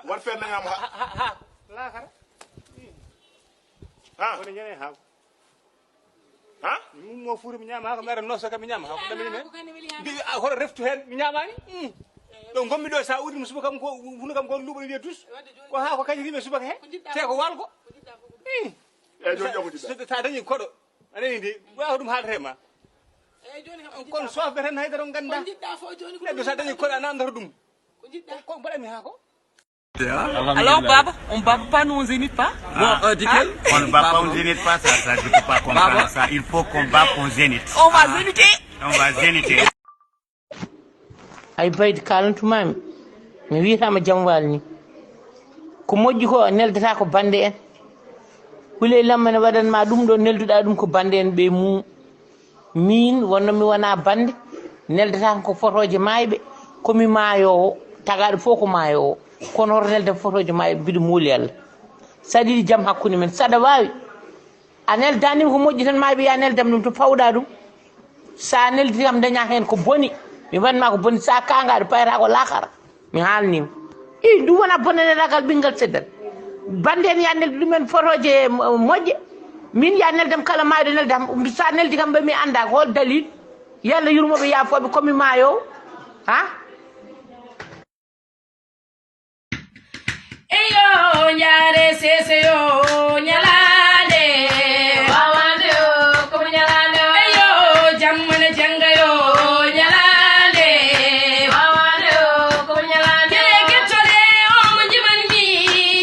won fer na ngam ha la kara ha woni ñene ha ha mo furi mi nyama ha mera noso ka mi nyama ha ko dami men bi horo reftu hen mi nyamani do gommi do sa udi musuba kam ko hunu kam ko luɓani wiye tus ko ha ko kañi rime subaka he te ko walgo e joni jamo dida ta dañi koɗo anani ndi wawa ɗum haadatema kono sofɓe tan haydara ganda neɗɗo sa dañi koɗo a namdata ɗum ko mbaɗami ha ko. Alors Baba, on ne va pas nous zénith pas. Bon, dis-le. On ne va pas au zénith pas, ça je peux pas comprendre ça. Il faut qu'on va au zénith. On va zénither. On va zénither. ay baydi kalantumami mi wiyatama jamwal ni ko moƴƴi ko neldata ko bande en hule lamma ne waɗanma ɗum ɗo nelduɗa ɗum ko bande en ɓe mum min wonno mi wona bande neldata ko photoje mayɓe komi maayowo tagaɗo fof ko maayowo kono hoto nelde photoje mayɓe mbiɗa muuli Allah saɗiɗi jaam hakkude men saɗa wawi a neldanima ko moƴƴi tan mayɓe ya neldam ɗum to fawɗa ɗum sa neldi kam daña hen ko boni mi wanma ko boni sa kangaɗo payata ko lakara mi haalnima i ɗum wona bonene ragal ɓingal seddat bande en ya neldi ɗumen photoje moƴƴe min ya neldam kala mayɗo neldam sa neldi kam ɓe mi anda ko hol dalil yalla yurmoɓe yafoɓe komi maayowo ha eyo ñaare sese yo ñalade wawande o ko ñalade eyo jammane janga yo ñalade wawande o ko ñalade gettole o mo jimani mi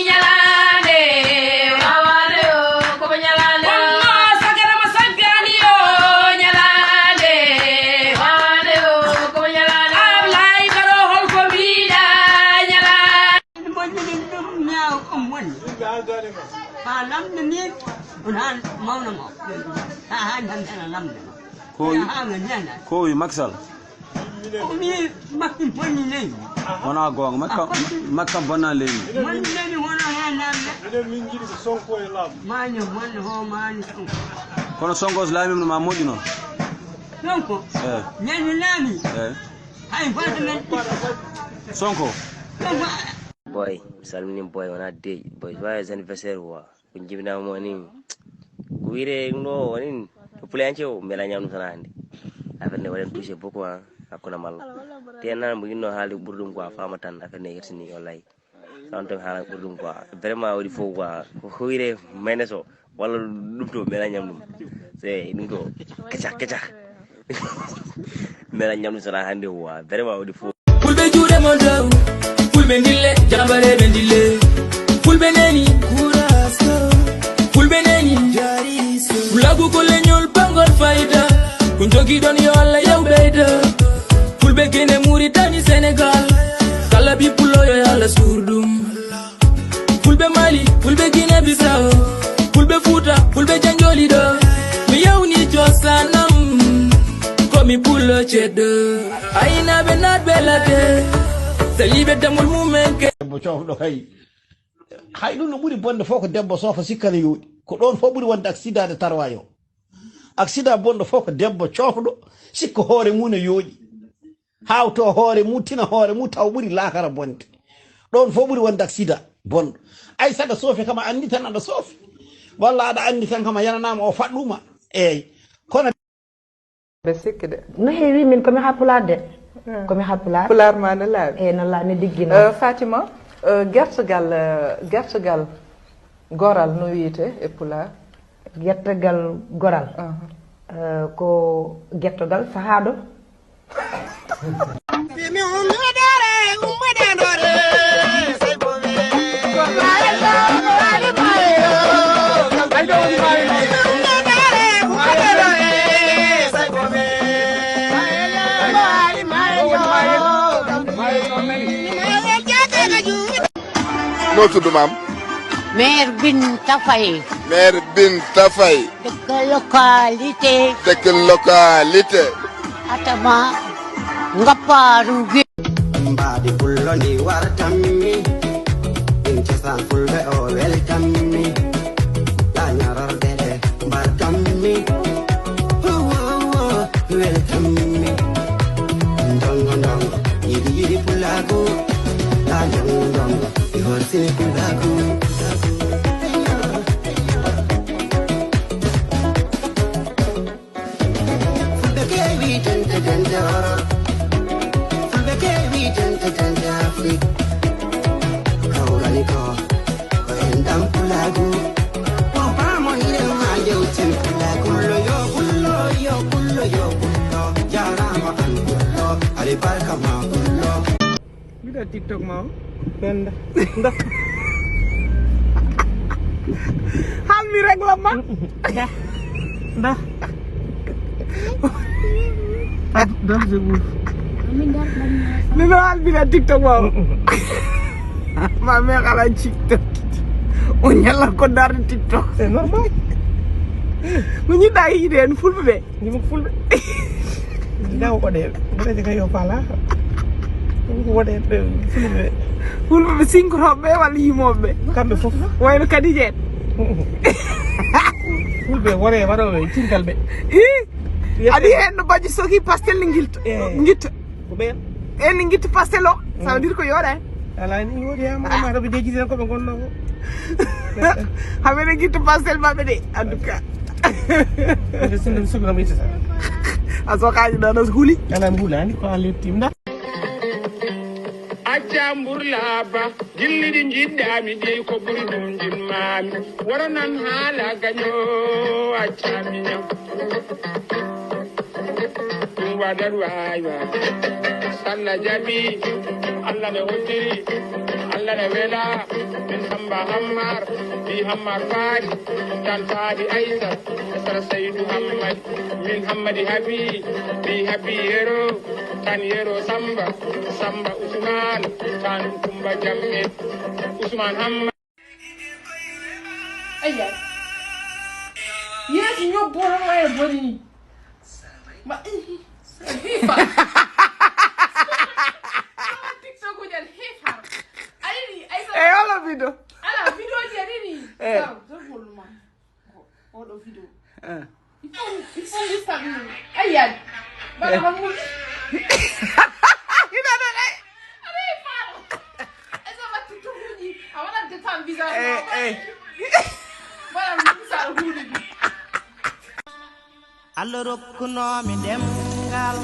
ñalade wawande o ko ñalade onno sagara ma saggani yo ñalade wawande o ko ñalade ablay karo hol ko biida Ha lamde ni on han mawna mo ha han tan lamde Ko ha ngana ko wi Maxal. ko mi makki bonni ley Wona gonga makka bonna leyni. mon leyni wona ha lamde enen min jiɗi ko sonko e laamu maño mon ho mani Kono Songos laami ma moƴƴi non. sonko Eh. leyni lami Eh. hay fata men Sonko. boy salmini boy wona dey boy joyeux anniversaire wa ko jibinama ni ko wire no woni population o mela nyamnu sana hande affaire ne waɗen touché beaucoup ha hakuna malla te nan mo yinno haalde ɓurdum quoi fama tan affaire ne yettini wallahi san tan haala ɓurdum quoi vraiment waɗi fof quoi ko wire maynes o walla ɗum to mela nyamnum c'est ɗum to kecak mela nyamnu sana hande wa vraiment waɗi fof fulɓe juuɗe mon dow fulɓe dille jambare ɓe dille fulɓe neni fulɓe neni fulagu ko leñol bangol fayda ko jogiɗon yo Allah yaw ɓeyda fulɓe kene Mauritanie Sénégal kala bi pulloyo yo Allah surɗum fulɓe Mali fulɓe Guinée Bissau fulɓe Fouta fulɓe Janjoli ɗo mi yawni cosanam komi pullo ceddo aynaɓe natɓe ladde saliɓe damol mumen ke debbo cofɗo kay hay ɗum no ɓuuri bonde fof ko debbo sofa sikkana yooɗi ko ɗon fof ɓuuri wonde accident de tarwayo accident bonɗo fof ko debbo cofɗo sikka hoore mum ne yooɗi hawto hoore mum tina hoore mum taw ɓuuri lakara bonde ɗon fof ɓuuri wonde accident bonɗo ay saɗa soofi kam a andi tan aɗa soofi walla aɗa andi tan kam a yananama o faɗɗuma eyyi kono ɓe sikki de no heewi min komi ha Pulaar de komi ha Pulaar Pulaar ma no laaɓi e no laaɓi diggino Fatima gertogal goral no wiyete e Pulaar gertogal goral ko gertogal fahaɗo no tudd maam Mère Binta Faye. Mère Binta Faye. dëkk localité. dëkk localité. Atama Ngaparou bi. Mbaadi pullo ndi wartammi ɗum cosaan fulɓe o weltammi lañororde ɗe mbartammi weltammi dongo dongo yiɗi yiɗi pulaku la dongo dongo sini kulaku fulbe kewi tente tente oro fulbe kewi tente tente afrik kawrani ko endam kulaku papa mo ire ma jewtin kulaku yo kullo yo kullo yo kullo jarama an kullo ali barka ma kullo Bida TikTok mau benda ndak hammi rek la man ndak dah sebut Nino hal bila TikTok mau mame kala TikTok o nyala ko dar TikTok c'est normal Muni dai den fulbe ni mo fulbe daw ko de bele ka yo fala ko wade fulbe sinkobe wala yimobe kambe fof wayno kadi jet fulbe wore waro cinkalbe adi en baji soki pastel ngilto ngitto ko ben en ngitto pastelo ça veut dire ko yoda ala ni wodi am ma rabi deji ko be gonno ko hamene ngitto pastel mabbe de en tout cas sindum sugna mi tata aso kaji dana huli ana mbulani ko ale timda Acambur laba jilli di jiddami de ko buri don jimmami waranan hala ganyo acaminya wadar waywa salla jabi Allah ne wotiri Allah ne wela min hamba hammar bi hammar fadi tan fadi aisa sara sayyidu hammad min hammadi habi bi habi yero tan yero samba samba usman tan kumba jamme usman hammad Aya yes nyo boro way boni ma TikTok ko jël xéfar ay ni ay sa ala video jeri ni do boluma o do video il faut juste ay ya ba ma mu ina na ay far esa ba TikTok ni awana de tan bizarre voilà mu sa hudi Allah rokkuno mi demgal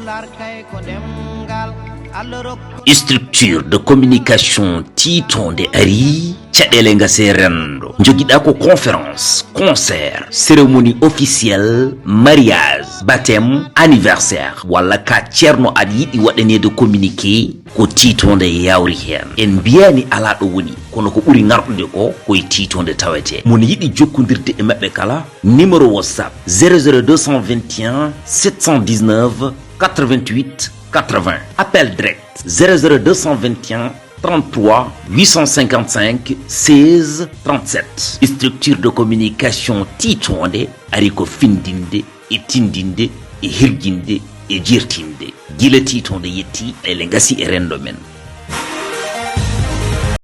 larkay ko demgal Allah rokku structure de communication Titonde ari caɗele ngase rendo joguiɗa ko conférence concert cérémonie officielle mariage baptême anniversaire walla ka ceerno aɗa yiɗi waɗanede communiqué ko Titonde yawri hen en mbiyani ala ɗo woni kono ko ɓuuri garɗude ko koye Titonde tawete mon yiɗi jokkodirde e mabɓe kala numéro whatsapp 00221 719 88 80 appel direct 00221 33 855 16 37 structure de communication Titonde ari ko findinde e tindinde e hirjinde e jirtinde gila Titonde yetti ele ngasi e rendo men